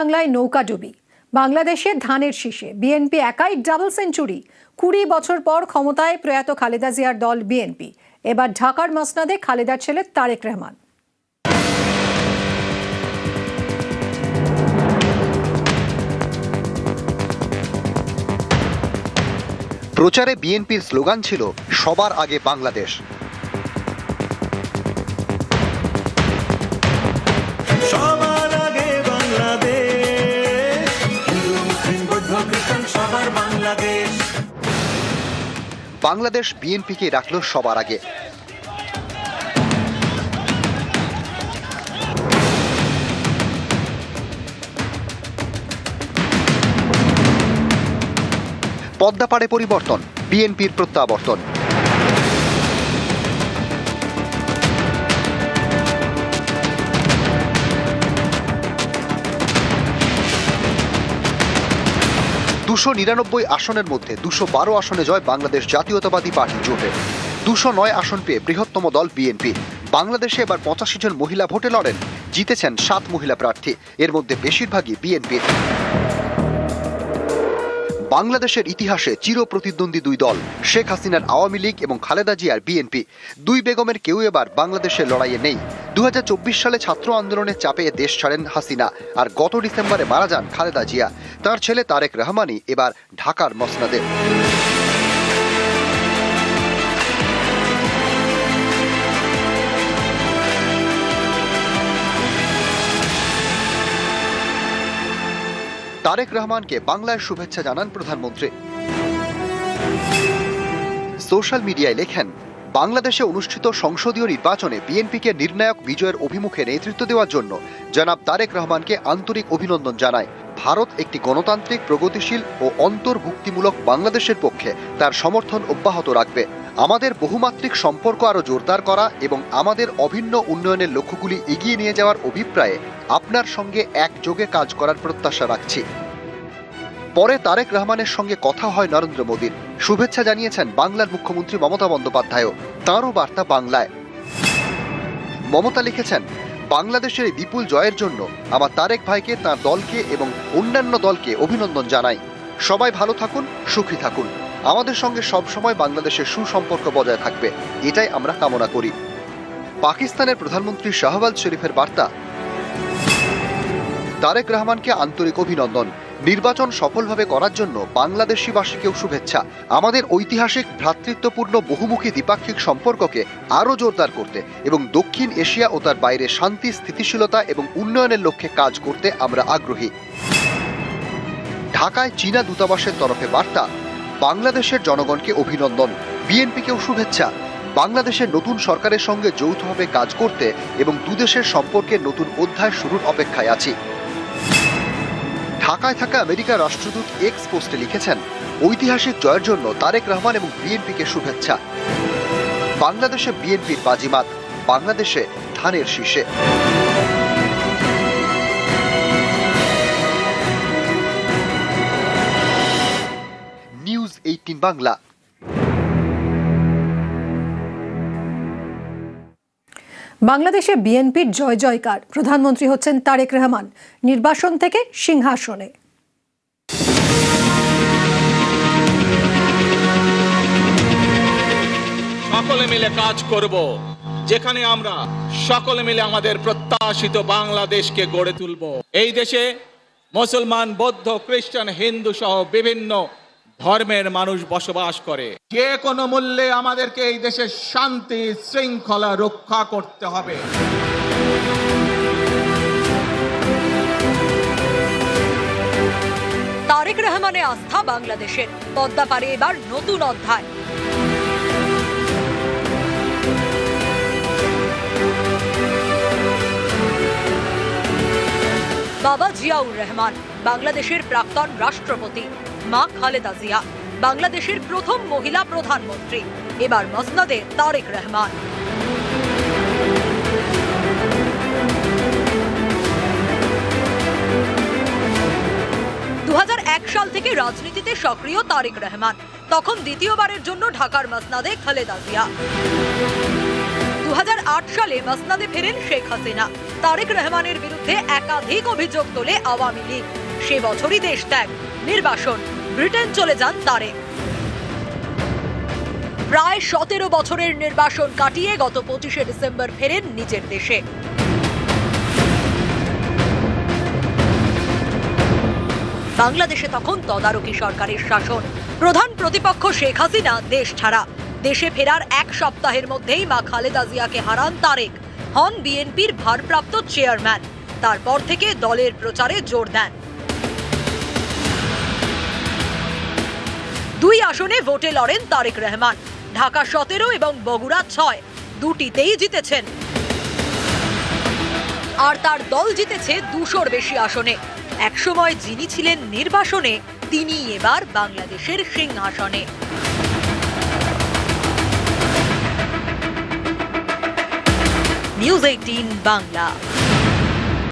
বাংলায় নৌকাডুবি, বাংলাদেশের ধানের শীষে বিএনপি একাই ডাবল সেঞ্চুরি। 20 বছর পর ক্ষমতায় প্রয়াত খালেদা জিয়ার দল বিএনপি। এবার ঢাকার মসনদে খালেদার ছেলে তারেক রহমান। প্রচারে বিএনপির স্লোগান ছিল সবার আগে বাংলাদেশ। বাংলাদেশ বিএনপিকে রাখল সবার আগে। পদ্মাপাড়ে পরিবর্তন, বিএনপির প্রত্যাবর্তন। $299 আসনের মধ্যে 212 আসনে জয় বাংলাদেশ জাতীয়তাবাদী পার্টি জোটে। 209 আসন পেয়ে বৃহত্তম দল বিএনপি। বাংলাদেশে এবার 85 জন মহিলা ভোটে লড়েন, জিতেছেন 7 মহিলা প্রার্থী, এর মধ্যে বেশিরভাগই বিএনপির। বাংলাদেশের ইতিহাসে চির প্রতিদ্বন্দ্বী দুই দল, শেখ হাসিনার আওয়ামী লীগ এবং খালেদা জিয়ার বিএনপি। দুই বেগমের কেউ এবার বাংলাদেশের লড়াইয়ে নেই। 2024 সালে ছাত্র আন্দোলনের চাপে দেশ ছাড়েন হাসিনা, আর গত ডিসেম্বরে মারা যান খালেদা জিয়া। তার ছেলে তারেক রহমানই এবার ঢাকার মসনদে। তারেক রহমানকে বাংলায় শুভেচ্ছা জানান প্রধানমন্ত্রী। সোশ্যাল মিডিয়ায় লেখেন, বাংলাদেশে অনুষ্ঠিত সংসদীয় নির্বাচনে বিএনপিকে নির্ণায়ক বিজয়ের অভিমুখে নেতৃত্ব দেওয়ার জন্য জনাব তারেক রহমানকে আন্তরিক অভিনন্দন জানায়। ভারত একটি গণতান্ত্রিক, প্রগতিশীল ও অন্তর্ভুক্তিমূলক বাংলাদেশের পক্ষে তার সমর্থন অব্যাহত রাখবে। আমাদের বহুমাত্রিক সম্পর্ক আরও জোরদার করা এবং আমাদের অভিন্ন উন্নয়নের লক্ষ্যগুলি এগিয়ে নিয়ে যাওয়ার অভিপ্রায়ে আপনার সঙ্গে একযোগে কাজ করার প্রত্যাশা রাখছি। পরে তারেক রহমানের সঙ্গে কথা হয় নরেন্দ্র মোদীর। শুভেচ্ছা জানিয়েছেন বাংলার মুখ্যমন্ত্রী মমতা বন্দ্যোপাধ্যায়ও। তাঁরও বার্তা বাংলায়। মমতা লিখেছেন, বাংলাদেশের এই বিপুল জয়ের জন্য আমার তারেক ভাইকে, তাঁর দলকে এবং অন্যান্য দলকে অভিনন্দন জানাই। সবাই ভালো থাকুন, সুখী থাকুন। আমাদের সঙ্গে সবসময় বাংলাদেশের সুসম্পর্ক বজায় থাকবে, এটাই আমরা কামনা করি। পাকিস্তানের প্রধানমন্ত্রী শাহবাজ শরীফের বার্তা, তারেক রহমানকে আন্তরিক অভিনন্দন। নির্বাচন সফলভাবে করার জন্য বাংলাদেশিবাসীকেও শুভেচ্ছা। আমাদের ঐতিহাসিক, ভ্রাতৃত্বপূর্ণ, বহুমুখী দ্বিপাক্ষিক সম্পর্ককে আরও জোরদার করতে এবং দক্ষিণ এশিয়া ও তার বাইরে শান্তি, স্থিতিশীলতা এবং উন্নয়নের লক্ষ্যে কাজ করতে আমরা আগ্রহী। ঢাকায় চীনা দূতাবাসের তরফে বার্তা, বাংলাদেশের জনগণকে অভিনন্দন, বিএনপিকেও শুভেচ্ছা। বাংলাদেশের নতুন সরকারের সঙ্গে যৌথভাবে কাজ করতে এবং দুদেশের সম্পর্কের নতুন অধ্যায় শুরুর অপেক্ষায় আছি। ঢাকায় থাকা আমেরিকার রাষ্ট্রদূত এক্স পোস্টে লিখেছেন, ঐতিহাসিক জয়ের জন্য তারেক রহমান এবং বিএনপিকে শুভেচ্ছা। বাংলাদেশে বিএনপির বাজিমাত, বাংলাদেশে ধানের শীষে। নিউজ 18 বাংলা। বাংলাদেশে বিএনপির জয় জয়কার। প্রধানমন্ত্রী হচ্ছেন তারেক রহমান, নির্বাসন থেকে সিংহাসনে। সকলে মিলে কাজ করব, যেখানে আমরা সকলে মিলে আমাদের প্রত্যাশিত বাংলাদেশকে গড়ে তুলব। এই দেশে মুসলমান, বৌদ্ধ, খ্রিস্টান, হিন্দু সহ বিভিন্ন ধর্মের মানুষ বসবাস করে। যে কোনো মূল্যে আমাদেরকে এই দেশের শান্তি শৃঙ্খলা রক্ষা করতে হবে। তারেক রহমানের আস্থা বাংলাদেশের। পদ্মাপাড়ে এবার নতুন অধ্যায়। বাবা জিয়াউর রহমান, বাংলাদেশের প্রাক্তন রাষ্ট্রপতি। মা খালেদা জিয়া, বাংলাদেশের প্রথম মহিলা প্রধানমন্ত্রী। এবার মসনদে তারেক রহমান। 2001 সাল থেকে রাজনীতিতে সক্রিয় তারেক রহমান। তখন দ্বিতীয়বারের জন্য ঢাকার মসনদে খালেদা জিয়া। 2008 সালে মসনদে ফেরেন শেখ হাসিনা। তারেক রহমানের বিরুদ্ধে একাধিক অভিযোগ তোলে আওয়ামী লীগ। সে বছরই দেশ ত্যাগ, নির্বাসন, ব্রিটেন চলে যান তারেক। প্রায় 17 বছরের নির্বাসন কাটিয়ে গত 25শে ডিসেম্বর ফেরেন নিজের দেশে। বাংলাদেশে তখন তদারকি সরকারের শাসন। প্রধান প্রতিপক্ষ শেখ হাসিনা দেশ ছাড়া। দেশে ফেরার 1 সপ্তাহের মধ্যেই মা খালেদা জিয়াকে হারান তারেক, হন বিএনপির ভারপ্রাপ্ত চেয়ারম্যান। তারপর থেকে দলের প্রচারে জোর দেন। 2 আসনে ভোটে লড়েন তারেক রহমান। ঢাকা 17 এবং বগুড়া 6, দুটিতেই জিতেছেন। আর তার দল জিতেছে 200-র বেশি আসনে। একসময় যিনি ছিলেন নির্বাসনে, তিনি এবার বাংলাদেশের সিংহাসনে। নিউজ 18 বাংলা।